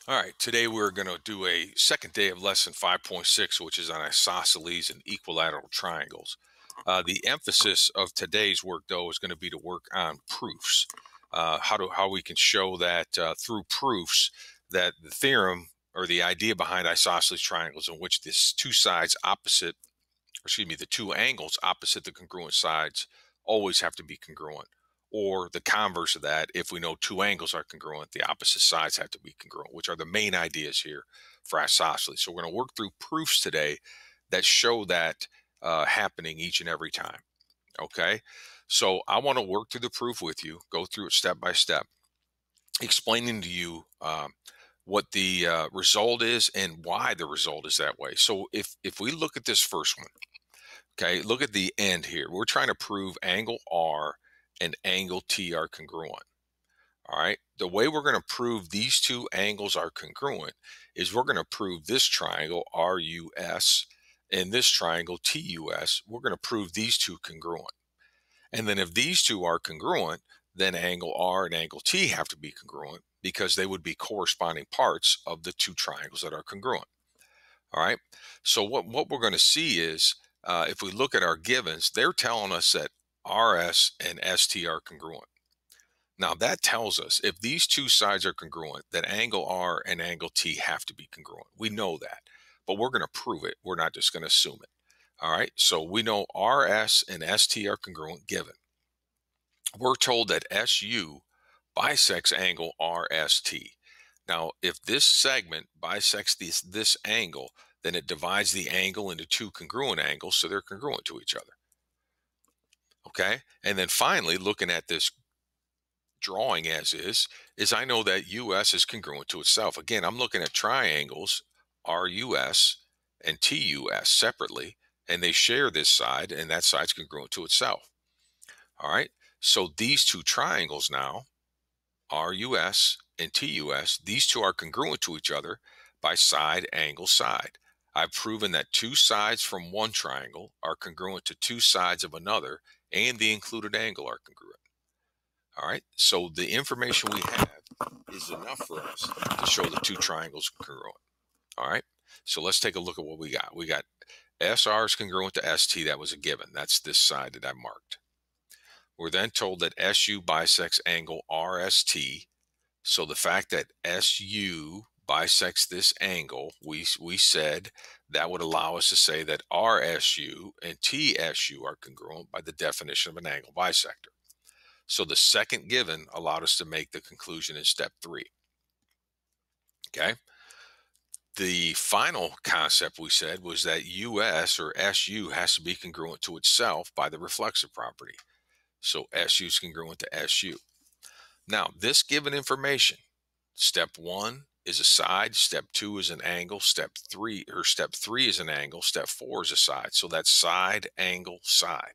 All right, today we're going to do a second day of lesson 5.6, which is on isosceles and equilateral triangles. The emphasis of today's work, though, is going to be to work on proofs. How we can show that through proofs that the theorem or the idea behind isosceles triangles, in which this two sides opposite, excuse me, the two angles opposite the congruent sides always have to be congruent. Or the converse of that, if we know two angles are congruent, the opposite sides have to be congruent, which are the main ideas here for isosceles. So we're going to work through proofs today that show that happening each and every time. Okay. So I want to work through the proof with you, go through it step by step, explaining to you what the result is and why the result is that way. So if we look at this first one, okay, look at the end here. We're trying to prove angle R and angle T are congruent. All right. The way we're going to prove these two angles are congruent is we're going to prove this triangle RUS and this triangle TUS. We're going to prove these two congruent. And then if these two are congruent, then angle R and angle T have to be congruent because they would be corresponding parts of the two triangles that are congruent. All right. So what we're going to see is if we look at our givens, they're telling us that RS and ST are congruent. Now that tells us if these two sides are congruent, that angle R and angle T have to be congruent. We know that, but we're going to prove it. We're not just going to assume it. All right. So we know RS and ST are congruent given. We're told that SU bisects angle RST. Now, if this segment bisects this angle, then it divides the angle into two congruent angles, so they're congruent to each other. Okay. And then finally, looking at this drawing as is I know that US is congruent to itself. Again, I'm looking at triangles RUS and TUS separately, and they share this side, and that side's congruent to itself. All right. So these two triangles now, RUS and TUS, these two are congruent to each other by side, angle, side. I've proven that two sides from one triangle are congruent to two sides of another, and the included angle are congruent. All right. So the information we have is enough for us to show the two triangles congruent. All right. So let's take a look at what we got. We got SR is congruent to ST. That was a given. That's this side that I marked. We're then told that SU bisects angle RST. So the fact that SU bisects this angle, we said that would allow us to say that RSU and TSU are congruent by the definition of an angle bisector. So the second given allowed us to make the conclusion in step 3. Okay. The final concept we said was that US or SU has to be congruent to itself by the reflexive property. So SU is congruent to SU. Now, this given information, step 1 is a side, step 2 is an angle, step 3 is an angle, step 4 is a side. So that's side, angle, side.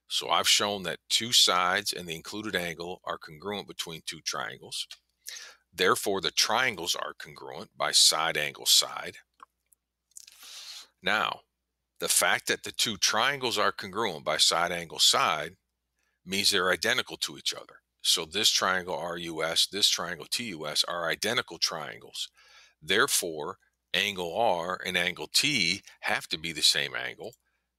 So I've shown that two sides and the included angle are congruent between two triangles. Therefore, the triangles are congruent by side, angle, side. Now, the fact that the two triangles are congruent by side, angle, side means they're identical to each other. So this triangle RUS, this triangle TUS are identical triangles. Therefore, angle R and angle T have to be the same angle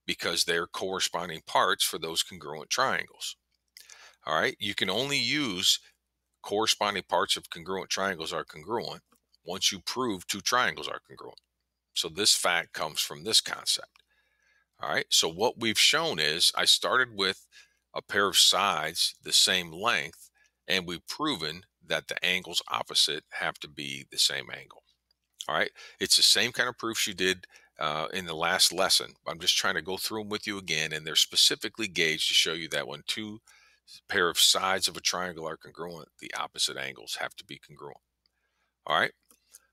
because they're corresponding parts for those congruent triangles. All right. You can only use corresponding parts of congruent triangles are congruent once you prove two triangles are congruent. So this fact comes from this concept. All right. So what we've shown is I started with a pair of sides the same length, and we've proven that the angles opposite have to be the same angle. All right. It's the same kind of proofs you did in the last lesson. I'm just trying to go through them with you again, and they're specifically gauged to show you that when two pair of sides of a triangle are congruent, the opposite angles have to be congruent. All right.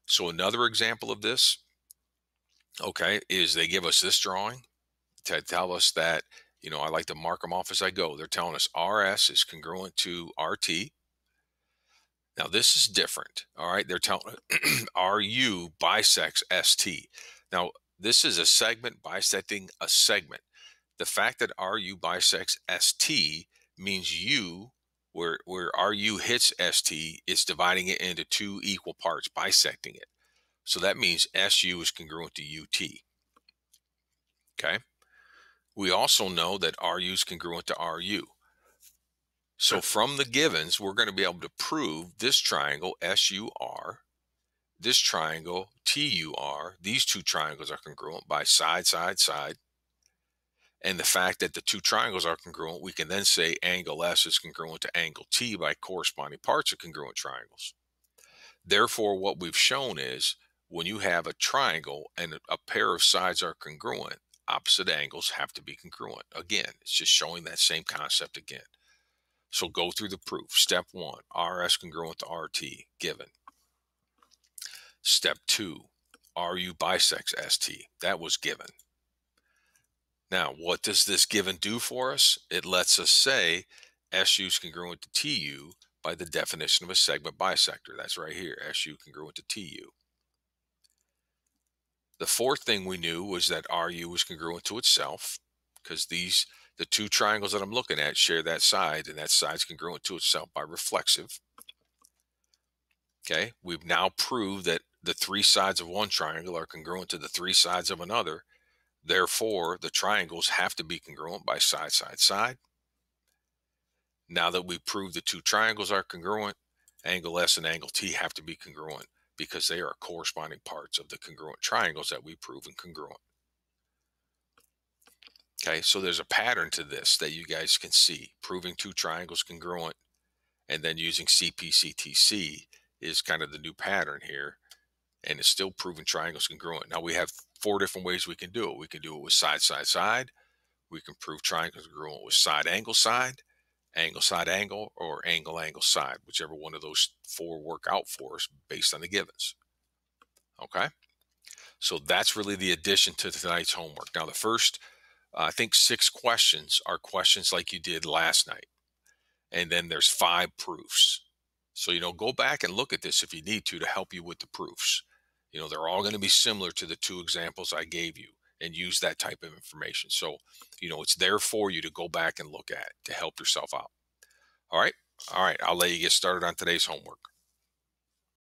So another example of this, okay, is they give us this drawing to tell us that, I like to mark them off as I go. They're telling us RS is congruent to RT. Now this is different. All right. They're telling RU bisects ST. Now this is a segment bisecting a segment. The fact that RU bisects ST means U Where RU hits ST, it's dividing it into two equal parts, bisecting it. So that means SU is congruent to UT. Okay. We also know that RU is congruent to RU. So from the givens, we're going to be able to prove this triangle SUR, this triangle TUR, these two triangles are congruent by side, side, side. And the fact that the two triangles are congruent, we can then say angle S is congruent to angle T by corresponding parts of congruent triangles. Therefore, what we've shown is when you have a triangle and a pair of sides are congruent, opposite angles have to be congruent. Again, it's just showing that same concept again. So go through the proof. Step 1, RS congruent to RT, given. Step 2, RU bisects ST. That was given. Now, what does this given do for us? It lets us say SU is congruent to TU by the definition of a segment bisector. That's right here, SU congruent to TU. The fourth thing we knew was that RU was congruent to itself, because the two triangles that I'm looking at share that side, and that side's congruent to itself by reflexive. Okay, we've now proved that the three sides of one triangle are congruent to the three sides of another. Therefore, the triangles have to be congruent by side, side, side. Now that we've proved the two triangles are congruent, angle S and angle T have to be congruent because they are corresponding parts of the congruent triangles that we proven congruent. Okay, so there's a pattern to this that you guys can see. Proving two triangles congruent and then using CP/CTC is kind of the new pattern here, and it's still proving triangles congruent. Now we have 4 different ways we can do it. We can do it with side, side, side. We can prove triangles congruent with side, angle, or angle, angle, side, whichever one of those 4 work out for us based on the givens. Okay, so that's really the addition to tonight's homework. Now the first, I think 6 questions are questions like you did last night. And then there's 5 proofs. So, go back and look at this if you need to help you with the proofs. They're all going to be similar to the 2 examples I gave you and use that type of information. So, it's there for you to go back and look at to help yourself out. All right. All right. I'll let you get started on today's homework.